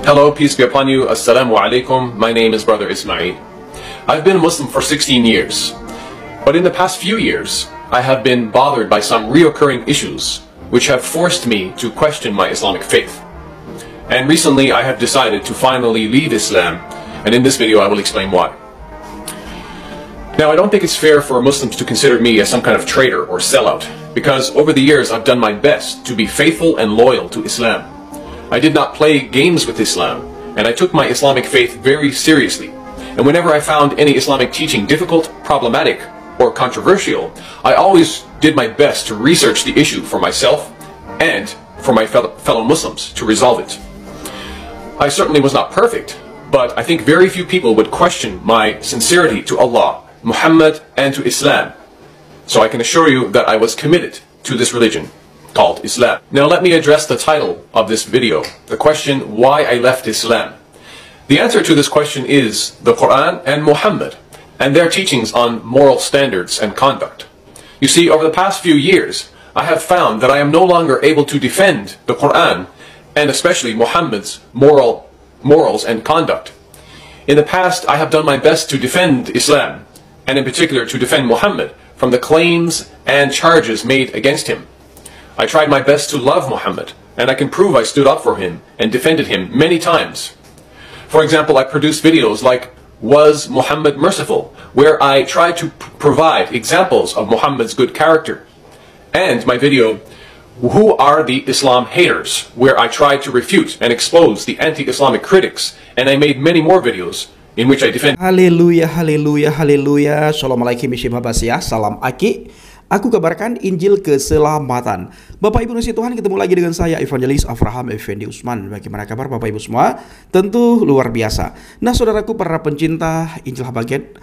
Hello, peace be upon you. Assalamu alaikum. My name is Brother Ismail. I've been a Muslim for 16 years. But in the past few years, I have been bothered by some reoccurring issues which have forced me to question my Islamic faith. And recently I have decided to finally leave Islam, and in this video I will explain why. Now, I don't think it's fair for Muslims to consider me as some kind of traitor or sellout, because over the years I've done my best to be faithful and loyal to Islam. I did not play games with Islam, and I took my Islamic faith very seriously. And whenever I found any Islamic teaching difficult, problematic, or controversial, I always did my best to research the issue for myself and for my fellow Muslims to resolve it. I certainly was not perfect, but I think very few people would question my sincerity to Allah, Muhammad, and to Islam. So I can assure you that I was committed to this religion called Islam. Now let me address the title of this video, the question, why I left Islam. The answer to this question is the Quran and Muhammad and their teachings on moral standards and conduct. You see, over the past few years, I have found that I am no longer able to defend the Quran and especially Muhammad's morals and conduct. In the past, I have done my best to defend Islam, and in particular to defend Muhammad from the claims and charges made against him. I tried my best to love Muhammad, and I can prove I stood up for him and defended him many times. For example, I produced videos like Was Muhammad Merciful?, where I tried to provide examples of Muhammad's good character, and my video Who Are the Islam Haters?, where I tried to refute and expose the anti-Islamic critics, and I made many more videos in which I defend. Haleluya, haleluya, haleluya. Assalamualaikum warahmatullahi wabarakatuh. Salam Aki. Aku kabarkan Injil keselamatan. Bapak Ibu nasi Tuhan, ketemu lagi dengan saya Evangelis Avraham Effendi Usman. Bagaimana kabar Bapak Ibu semua? Tentu luar biasa. Nah, saudaraku para pencinta Injil Habaget,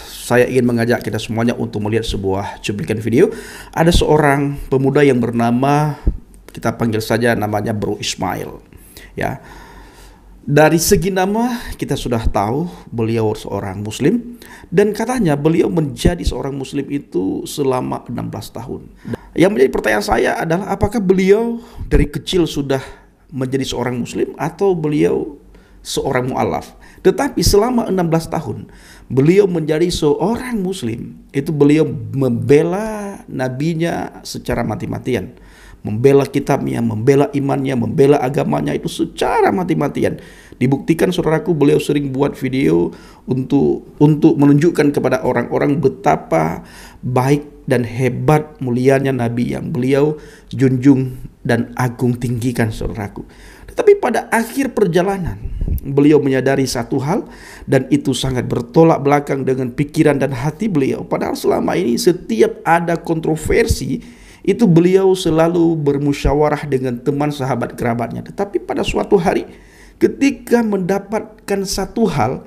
saya ingin mengajak kita semuanya untuk melihat sebuah cuplikan video. Ada seorang pemuda yang bernama, kita panggil saja namanya Bro Ismail. Ya. Dari segi nama kita sudah tahu beliau seorang muslim, dan katanya beliau menjadi seorang muslim itu selama 16 tahun. Yang menjadi pertanyaan saya adalah apakah beliau dari kecil sudah menjadi seorang muslim atau beliau seorang mu'alaf. Tetapi selama 16 tahun beliau menjadi seorang muslim, itu beliau membela nabinya secara mati-matian, membela kitabnya, membela imannya, membela agamanya itu secara mati-matian. Dibuktikan saudaraku, beliau sering buat video untuk menunjukkan kepada orang-orang betapa baik dan hebat mulianya nabi yang beliau junjung dan agung tinggikan saudaraku. Tetapi pada akhir perjalanan beliau menyadari satu hal, dan itu sangat bertolak belakang dengan pikiran dan hati beliau. Padahal selama ini setiap ada kontroversi itu beliau selalu bermusyawarah dengan teman sahabat kerabatnya. Tetapi pada suatu hari ketika mendapatkan satu hal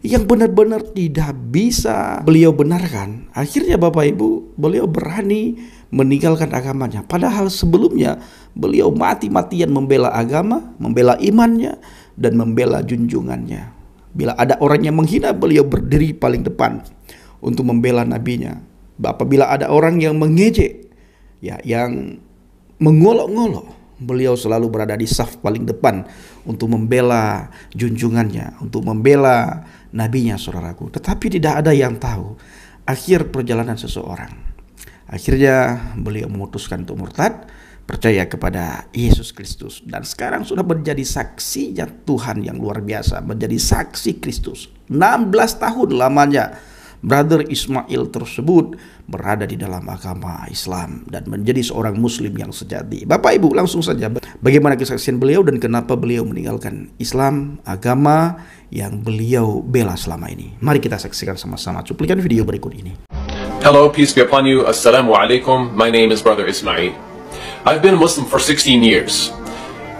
yang benar-benar tidak bisa beliau benarkan, akhirnya Bapak Ibu, beliau berani meninggalkan agamanya. Padahal sebelumnya beliau mati-matian membela agama, membela imannya, dan membela junjungannya. Bila ada orang yang menghina, beliau berdiri paling depan untuk membela nabinya. Apabila ada orang yang mengejek, ya, yang mengolok-ngolok, beliau selalu berada di saf paling depan untuk membela junjungannya, untuk membela nabinya saudaraku. Tetapi tidak ada yang tahu akhir perjalanan seseorang. Akhirnya beliau memutuskan untuk murtad, percaya kepada Yesus Kristus, dan sekarang sudah menjadi saksinya Tuhan yang luar biasa, menjadi saksi Kristus. 16 tahun lamanya Brother Ismail tersebut berada di dalam agama Islam dan menjadi seorang muslim yang sejati. Bapak Ibu, langsung saja bagaimana kesaksian beliau dan kenapa beliau meninggalkan Islam, agama yang beliau bela selama ini. Mari kita saksikan sama-sama cuplikan video berikut ini. Hello, peace be upon you. Assalamu alaikum. My name is Brother Ismail. I've been a Muslim for 16 years.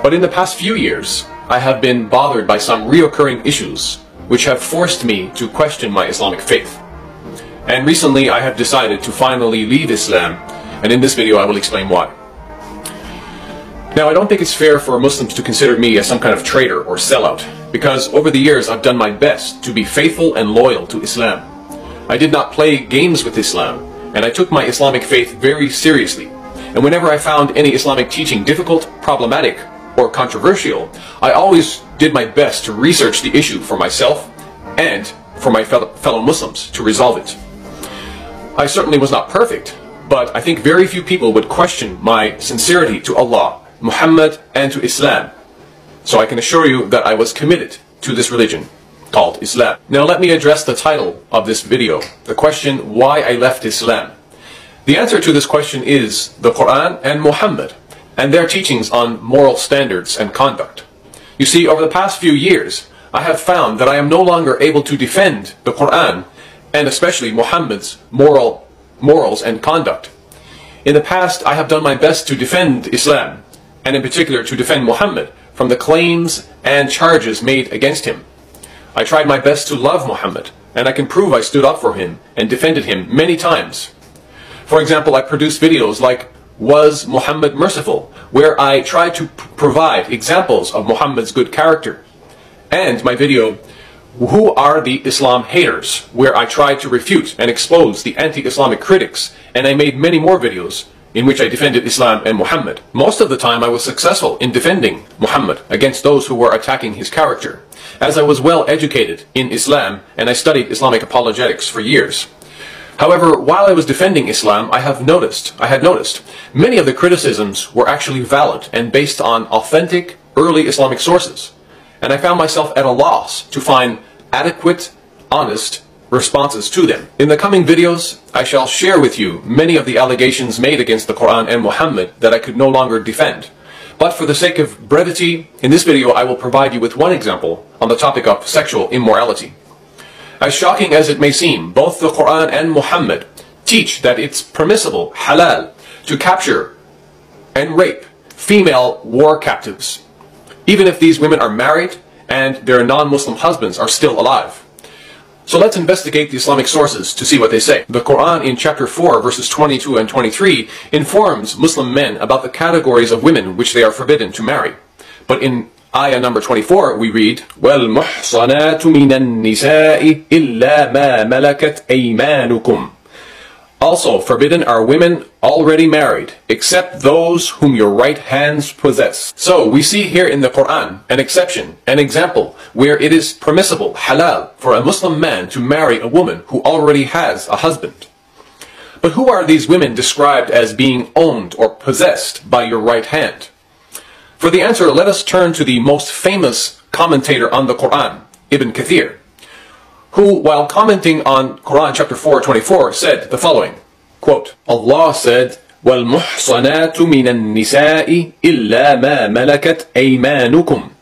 But in the past few years, I have been bothered by some reoccurring issues which have forced me to question my Islamic faith. And recently I have decided to finally leave Islam, and in this video I will explain why. Now, I don't think it's fair for Muslims to consider me as some kind of traitor or sellout, because over the years I've done my best to be faithful and loyal to Islam. I did not play games with Islam, and I took my Islamic faith very seriously. And whenever I found any Islamic teaching difficult, problematic, or controversial, I always did my best to research the issue for myself and for my fellow Muslims to resolve it. I certainly was not perfect, but I think very few people would question my sincerity to Allah, Muhammad, and to Islam. So I can assure you that I was committed to this religion called Islam. Now let me address the title of this video, the question why I left Islam. The answer to this question is the Quran and Muhammad and their teachings on moral standards and conduct. You see, over the past few years, I have found that I am no longer able to defend the Quran and especially Muhammad's morals and conduct. In the past, I have done my best to defend Islam, and in particular to defend Muhammad from the claims and charges made against him. I tried my best to love Muhammad, and I can prove I stood up for him and defended him many times. For example, I produced videos like Was Muhammad Merciful?, where I tried to provide examples of Muhammad's good character, and my video Who Are the Islam Haters?, where I tried to refute and expose the anti-Islamic critics, and I made many more videos in which I defended Islam and Muhammad. Most of the time I was successful in defending Muhammad against those who were attacking his character, as I was well educated in Islam and I studied Islamic apologetics for years. However, while I was defending Islam, I had noticed many of the criticisms were actually valid and based on authentic early Islamic sources. And I found myself at a loss to find adequate, honest responses to them. In the coming videos, I shall share with you many of the allegations made against the Quran and Muhammad that I could no longer defend. But for the sake of brevity, in this video I will provide you with one example on the topic of sexual immorality. As shocking as it may seem, both the Quran and Muhammad teach that it's permissible, halal, to capture and rape female war captives, even if these women are married and their non-Muslim husbands are still alive. So let's investigate the Islamic sources to see what they say. The Quran in chapter 4 verses 22 and 23 informs Muslim men about the categories of women which they are forbidden to marry. But in ayah number 24 we read, وَالْمُحْصَنَاتُ مِنَ النِّسَاءِ إِلَّا مَا مَلَكَتْ أَيْمَانُكُمْ. Also forbidden are women already married, except those whom your right hands possess. So we see here in the Quran an exception, an example, where it is permissible, halal, for a Muslim man to marry a woman who already has a husband. But who are these women described as being owned or possessed by your right hand? For the answer, let us turn to the most famous commentator on the Quran, Ibn Kathir, who, while commenting on Quran chapter 4:24, said the following, quote, Allah said, وَالْمُحْصَنَاتُ مِنَ النِّسَاءِ إِلَّا مَا مَلَكَتْ أَيْمَانُكُمْ.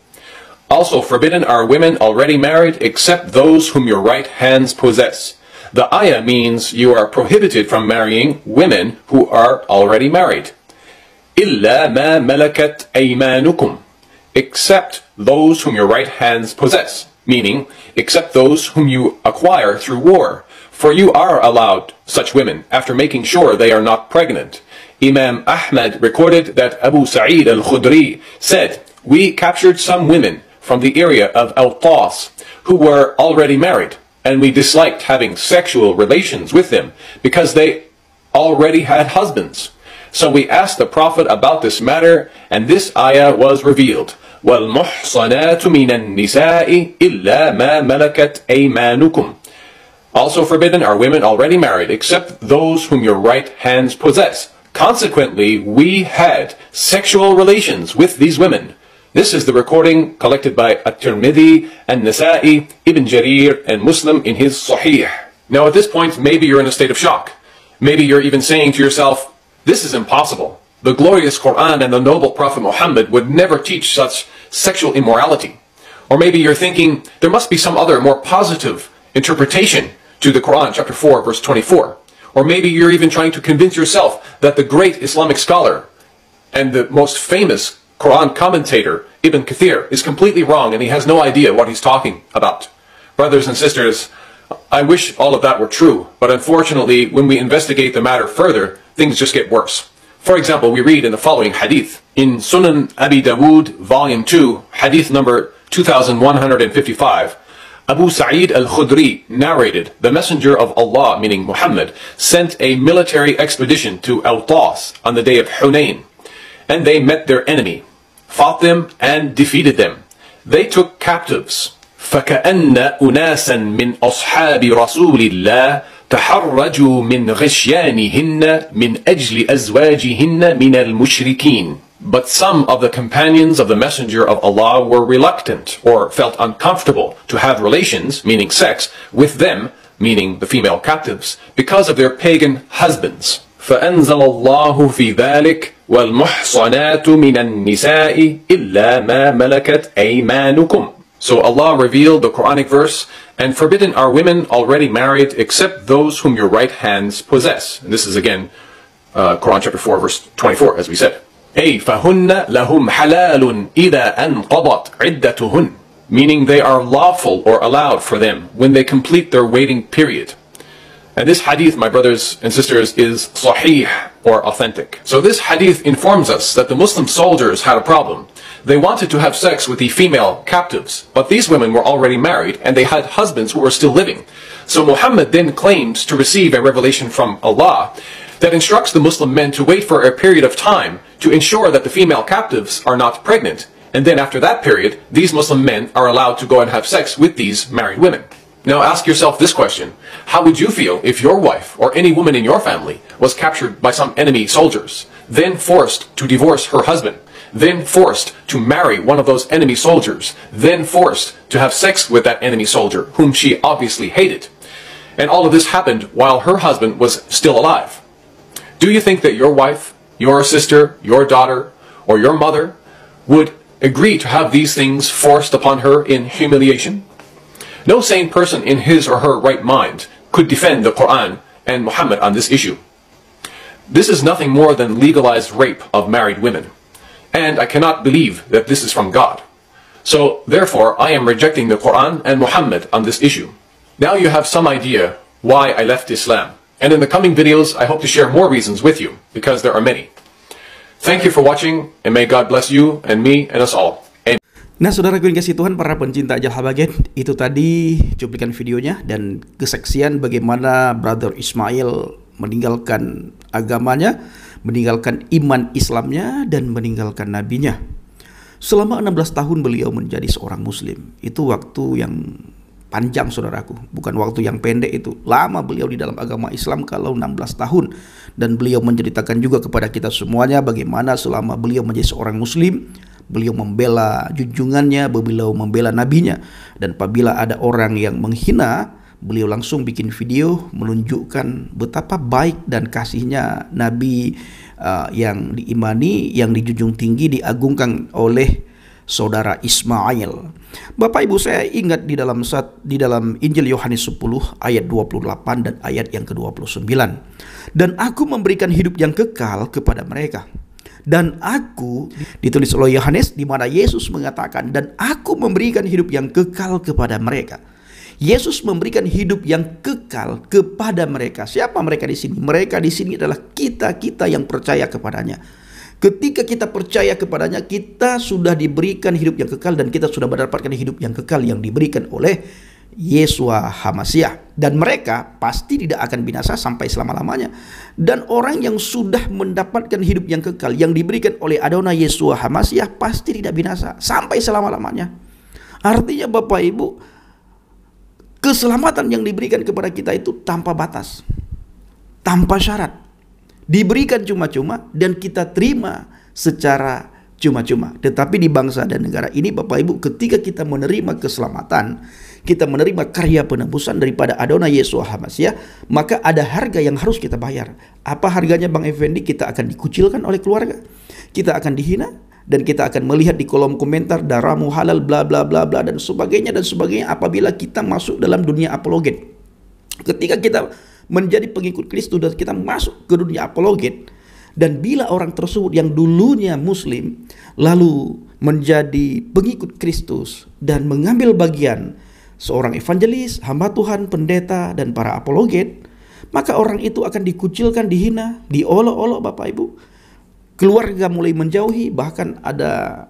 Also forbidden are women already married except those whom your right hands possess. The ayah means you are prohibited from marrying women who are already married. إِلَّا مَا مَلَكَتْ أَيْمَانُكُمْ. Except those whom your right hands possess. Meaning, except those whom you acquire through war, for you are allowed such women after making sure they are not pregnant. Imam Ahmad recorded that Abu Sa'id al-Khudri said, we captured some women from the area of Al-Tas who were already married, and we disliked having sexual relations with them because they already had husbands. So we asked the Prophet about this matter, and this ayah was revealed. وَالْمُحْصَنَاتُ مِنَ النِّسَاءِ إِلَّا مَا مَلَكَتْ أَيْمَانُكُمْ. Also forbidden are women already married, except those whom your right hands possess. Consequently, we had sexual relations with these women. This is the recording collected by At-Tirmidhi, An-Nasa'i, Ibn Jarir, and Muslim in his Sahih. Now at this point, maybe you're in a state of shock. Maybe you're even saying to yourself, this is impossible. The glorious Quran and the noble Prophet Muhammad would never teach such sexual immorality. Or maybe you're thinking, there must be some other more positive interpretation to the Quran chapter 4 verse 24. Or maybe you're even trying to convince yourself that the great Islamic scholar and the most famous Quran commentator, Ibn Kathir, is completely wrong and he has no idea what he's talking about. Brothers and sisters, I wish all of that were true, but unfortunately, when we investigate the matter further, things just get worse. For example, we read in the following hadith. In Sunan Abi Dawood, volume 2, hadith number 2155, Abu Sa'id al-Khudri narrated, the Messenger of Allah, meaning Muhammad, sent a military expedition to Al-Tas on the day of Hunayn, and they met their enemy. fought them and defeated them. They took captives. فكأن أناسا من أصحاب رسول الله تحرجوا من غشيانهن من أجل أزواجهن من المشركين. But some of the companions of the Messenger of Allah were reluctant or felt uncomfortable to have relations, meaning sex, with them, meaning the female captives, because of their pagan husbands. فأنزل الله في ذلك والمحصنات من النساء إلا ما ملكت أيمانكم. So Allah revealed the Quranic verse and forbidden are women already married except those whom your right hands possess. And this is again Quran chapter 4 verse 24 as we said. أي فهن لهم حلال إذا أنقضت عدتهن, meaning they are lawful or allowed for them when they complete their waiting period. And this hadith, my brothers and sisters, is sahih or authentic. So this hadith informs us that the Muslim soldiers had a problem. They wanted to have sex with the female captives, but these women were already married and they had husbands who were still living. So Muhammad then claims to receive a revelation from Allah that instructs the Muslim men to wait for a period of time to ensure that the female captives are not pregnant. And then after that period, these Muslim men are allowed to go and have sex with these married women. Now ask yourself this question: how would you feel if your wife or any woman in your family was captured by some enemy soldiers, then forced to divorce her husband, then forced to marry one of those enemy soldiers, then forced to have sex with that enemy soldier whom she obviously hated? And all of this happened while her husband was still alive. Do you think that your wife, your sister, your daughter, or your mother would agree to have these things forced upon her in humiliation? No sane person in his or her right mind could defend the Quran and Muhammad on this issue. This is nothing more than legalized rape of married women. And I cannot believe that this is from God. So therefore, I am rejecting the Quran and Muhammad on this issue. Now you have some idea why I left Islam. And in the coming videos, I hope to share more reasons with you, because there are many. Thank you for watching, and may God bless you and me and us all. Nah, saudaraku yang kasih Tuhan, para pencinta ajalah bagian, itu tadi cuplikan videonya dan kesaksian bagaimana Brother Ismail meninggalkan agamanya, meninggalkan iman Islamnya, dan meninggalkan nabinya. Selama 16 tahun beliau menjadi seorang muslim. Itu waktu yang panjang, saudaraku, bukan waktu yang pendek. Itu lama beliau di dalam agama Islam kalau 16 tahun. Dan beliau menceritakan juga kepada kita semuanya bagaimana selama beliau menjadi seorang muslim, beliau membela junjungannya, beliau membela nabinya. Dan apabila ada orang yang menghina, beliau langsung bikin video menunjukkan betapa baik dan kasihnya Nabi yang diimani, yang dijunjung tinggi, diagungkan oleh saudara Ismail. Bapak Ibu, saya ingat di dalam Injil Yohanes 10 ayat 28 dan ayat yang ke-29. Dan aku memberikan hidup yang kekal kepada mereka. Dan aku, ditulis oleh Yohanes, di mana Yesus mengatakan, dan aku memberikan hidup yang kekal kepada mereka. Yesus memberikan hidup yang kekal kepada mereka. Siapa mereka di sini? Mereka di sini adalah kita yang percaya kepadanya. Ketika kita percaya kepadanya, kita sudah diberikan hidup yang kekal dan kita sudah mendapatkan hidup yang kekal yang diberikan oleh Yeshua HaMashiach. Dan mereka pasti tidak akan binasa sampai selama-lamanya. Dan orang yang sudah mendapatkan hidup yang kekal yang diberikan oleh Adonai Yeshua HaMashiach pasti tidak binasa sampai selama-lamanya. Artinya Bapak Ibu, keselamatan yang diberikan kepada kita itu tanpa batas, tanpa syarat. Diberikan cuma-cuma dan kita terima secara cuma-cuma. Tetapi di bangsa dan negara ini Bapak Ibu, ketika kita menerima keselamatan, kita menerima karya penebusan daripada Adonai Yeshua HaMashiach, maka ada harga yang harus kita bayar. Apa harganya Bang Effendi? Kita akan dikucilkan oleh keluarga, kita akan dihina, dan kita akan melihat di kolom komentar darahmu halal bla bla bla bla dan sebagainya apabila kita masuk dalam dunia apologet. Ketika kita menjadi pengikut Kristus dan kita masuk ke dunia apologet, dan bila orang tersebut yang dulunya muslim lalu menjadi pengikut Kristus dan mengambil bagian seorang evangelis, hamba Tuhan, pendeta, dan para apologet, maka orang itu akan dikucilkan, dihina, diolok-olok Bapak Ibu. Keluarga mulai menjauhi, bahkan ada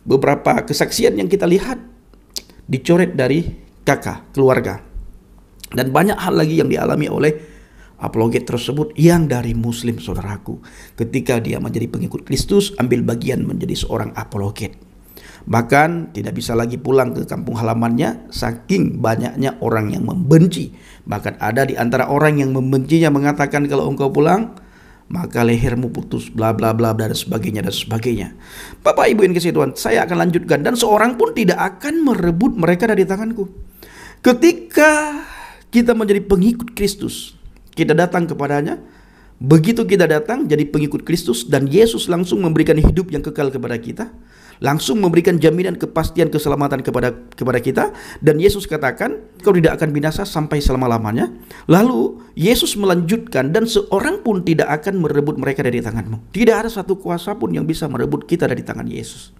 beberapa kesaksian yang kita lihat dicoret dari kakak keluarga. Dan banyak hal lagi yang dialami oleh apologet tersebut yang dari Muslim, saudaraku. Ketika dia menjadi pengikut Kristus, ambil bagian menjadi seorang apologet. Bahkan tidak bisa lagi pulang ke kampung halamannya, saking banyaknya orang yang membenci. Bahkan ada di antara orang yang membencinya mengatakan, kalau engkau pulang, maka lehermu putus, bla bla bla, dan sebagainya dan sebagainya. Bapak Ibu yang kasih Tuhan, saya akan lanjutkan. Dan seorang pun tidak akan merebut mereka dari tanganku. Ketika kita menjadi pengikut Kristus, kita datang kepadanya. Begitu kita datang jadi pengikut Kristus, dan Yesus langsung memberikan hidup yang kekal kepada kita, langsung memberikan jaminan kepastian keselamatan kepada kita. Dan Yesus katakan, kau tidak akan binasa sampai selama-lamanya. Lalu Yesus melanjutkan, dan seorang pun tidak akan merebut mereka dari tanganmu. Tidak ada satu kuasa pun yang bisa merebut kita dari tangan Yesus.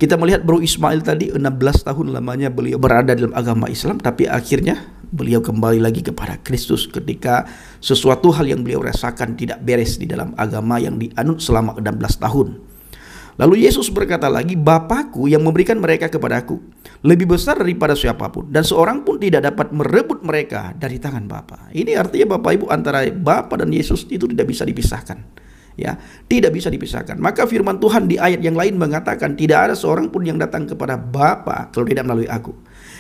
Kita melihat Bro Ismail tadi, 16 tahun lamanya beliau berada dalam agama Islam, tapi akhirnya beliau kembali lagi kepada Kristus ketika sesuatu hal yang beliau rasakan tidak beres di dalam agama yang dianut selama 16 tahun. Lalu Yesus berkata lagi, Bapakku yang memberikan mereka kepadaku lebih besar daripada siapapun, dan seorang pun tidak dapat merebut mereka dari tangan Bapa. Ini artinya Bapak Ibu, antara Bapa dan Yesus itu tidak bisa dipisahkan. Ya, tidak bisa dipisahkan. Maka firman Tuhan di ayat yang lain mengatakan, tidak ada seorang pun yang datang kepada Bapa kalau tidak melalui aku.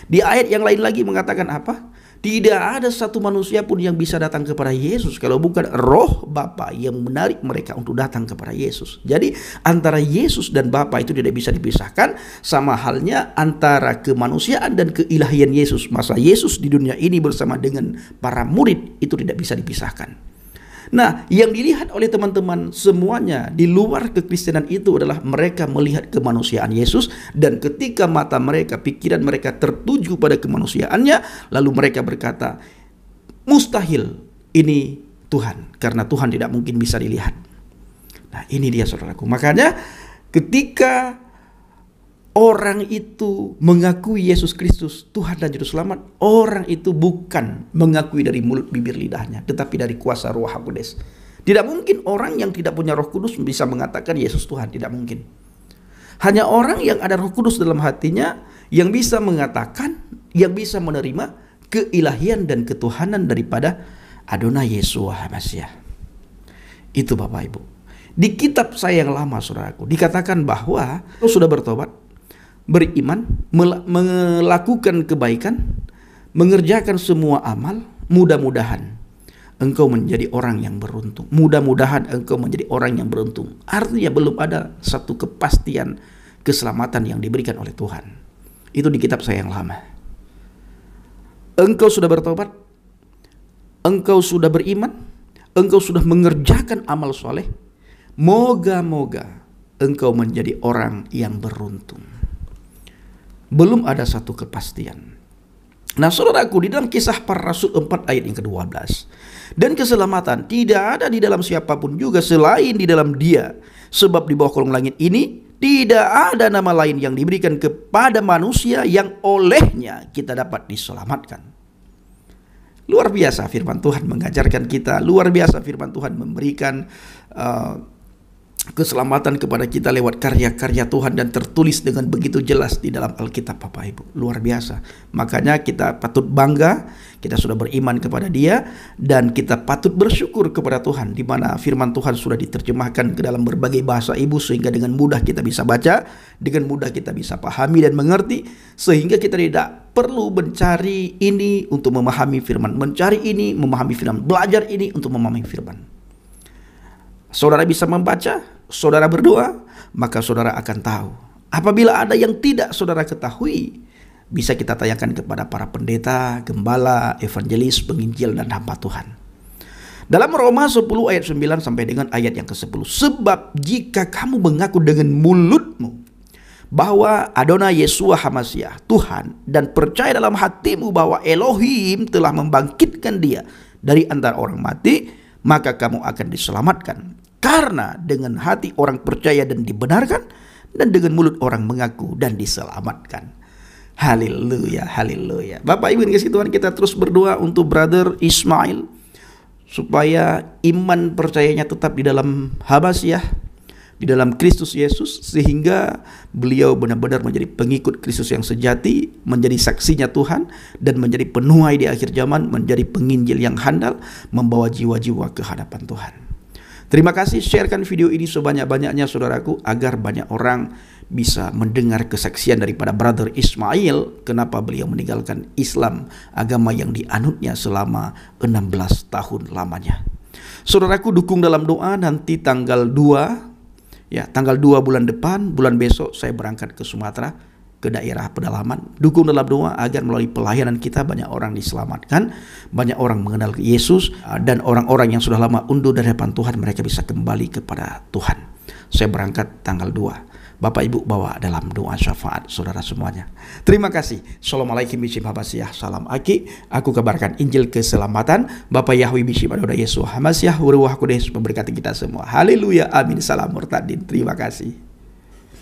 Di ayat yang lain lagi mengatakan apa? Tidak ada satu manusia pun yang bisa datang kepada Yesus kalau bukan Roh Bapa yang menarik mereka untuk datang kepada Yesus. Jadi antara Yesus dan Bapa itu tidak bisa dipisahkan. Sama halnya antara kemanusiaan dan keilahian Yesus. Masa Yesus di dunia ini bersama dengan para murid itu tidak bisa dipisahkan. Nah, yang dilihat oleh teman-teman semuanya di luar kekristenan itu adalah mereka melihat kemanusiaan Yesus, dan ketika mata mereka, pikiran mereka tertuju pada kemanusiaannya, lalu mereka berkata, mustahil ini Tuhan, karena Tuhan tidak mungkin bisa dilihat. Nah, ini dia saudaraku. Makanya ketika orang itu mengakui Yesus Kristus Tuhan dan Juru Selamat, orang itu bukan mengakui dari mulut bibir lidahnya, tetapi dari kuasa Roh Kudus. Tidak mungkin orang yang tidak punya Roh Kudus bisa mengatakan Yesus Tuhan, tidak mungkin. Hanya orang yang ada Roh Kudus dalam hatinya yang bisa mengatakan, yang bisa menerima keilahian dan ketuhanan daripada Adonai Yeshua HaMashiach. Itu Bapak Ibu. Di kitab saya yang lama, saudaraku, dikatakan bahwa kau sudah bertobat, beriman, melakukan kebaikan, mengerjakan semua amal, mudah-mudahan engkau menjadi orang yang beruntung. Mudah-mudahan engkau menjadi orang yang beruntung. Artinya belum ada satu kepastian keselamatan yang diberikan oleh Tuhan. Itu di kitab saya yang lama. Engkau sudah bertobat, engkau sudah beriman, engkau sudah mengerjakan amal soleh, moga-moga engkau menjadi orang yang beruntung. Belum ada satu kepastian. Nah saudaraku, di dalam Kisah Para Rasul 4 ayat yang ke-12, dan keselamatan tidak ada di dalam siapapun juga selain di dalam Dia, sebab di bawah kolong langit ini tidak ada nama lain yang diberikan kepada manusia yang olehnya kita dapat diselamatkan. Luar biasa firman Tuhan mengajarkan kita, luar biasa firman Tuhan memberikan keselamatan kepada kita lewat karya-karya Tuhan, dan tertulis dengan begitu jelas di dalam Alkitab Bapak Ibu. Luar biasa. Makanya kita patut bangga, kita sudah beriman kepada Dia, dan kita patut bersyukur kepada Tuhan, di mana firman Tuhan sudah diterjemahkan ke dalam berbagai bahasa ibu, sehingga dengan mudah kita bisa baca, dengan mudah kita bisa pahami dan mengerti, sehingga kita tidak perlu mencari ini untuk memahami firman, mencari ini memahami firman, belajar ini untuk memahami firman. Saudara bisa membaca, saudara berdoa, maka saudara akan tahu. Apabila ada yang tidak saudara ketahui, bisa kita tanyakan kepada para pendeta, gembala, evangelis, penginjil, dan hamba Tuhan. Dalam Roma 10 ayat 9 sampai dengan ayat yang ke-10. Sebab jika kamu mengaku dengan mulutmu bahwa Adonai Yeshua HaMashiach Tuhan, dan percaya dalam hatimu bahwa Elohim telah membangkitkan Dia dari antara orang mati, maka kamu akan diselamatkan. Karena dengan hati orang percaya dan dibenarkan, dan dengan mulut orang mengaku dan diselamatkan. Haleluya, haleluya. Bapak Ibu yang kasih Tuhan, kita terus berdoa untuk Brother Ismail, supaya iman percayanya tetap di dalam HaMashiach, di dalam Kristus Yesus, sehingga beliau benar-benar menjadi pengikut Kristus yang sejati, menjadi saksinya Tuhan, dan menjadi penuai di akhir zaman, menjadi penginjil yang handal, membawa jiwa-jiwa ke hadapan Tuhan. Terima kasih, sharekan video ini sebanyak-banyaknya saudaraku, agar banyak orang bisa mendengar kesaksian daripada Brother Ismail, kenapa beliau meninggalkan Islam, agama yang dianutnya selama 16 tahun lamanya. Saudaraku, dukung dalam doa. Nanti tanggal 2 bulan depan, bulan besok saya berangkat ke Sumatera, ke daerah pedalaman. Dukung dalam doa agar melalui pelayanan kita banyak orang diselamatkan, banyak orang mengenal Yesus, dan orang-orang yang sudah lama undur dari hadapan Tuhan, mereka bisa kembali kepada Tuhan. Saya berangkat tanggal 2. Bapak Ibu bawa dalam doa syafaat saudara semuanya. Terima kasih. Assalamualaikum warahmatullahi wabarakatuh. Salam Aki. Aku kabarkan Injil keselamatan. Bapak Yahweh Bishim Adoda Yesus Hamasiah Ruah Kudus memberkati kita semua. Haleluya. Amin. Salam murtadin. Terima kasih.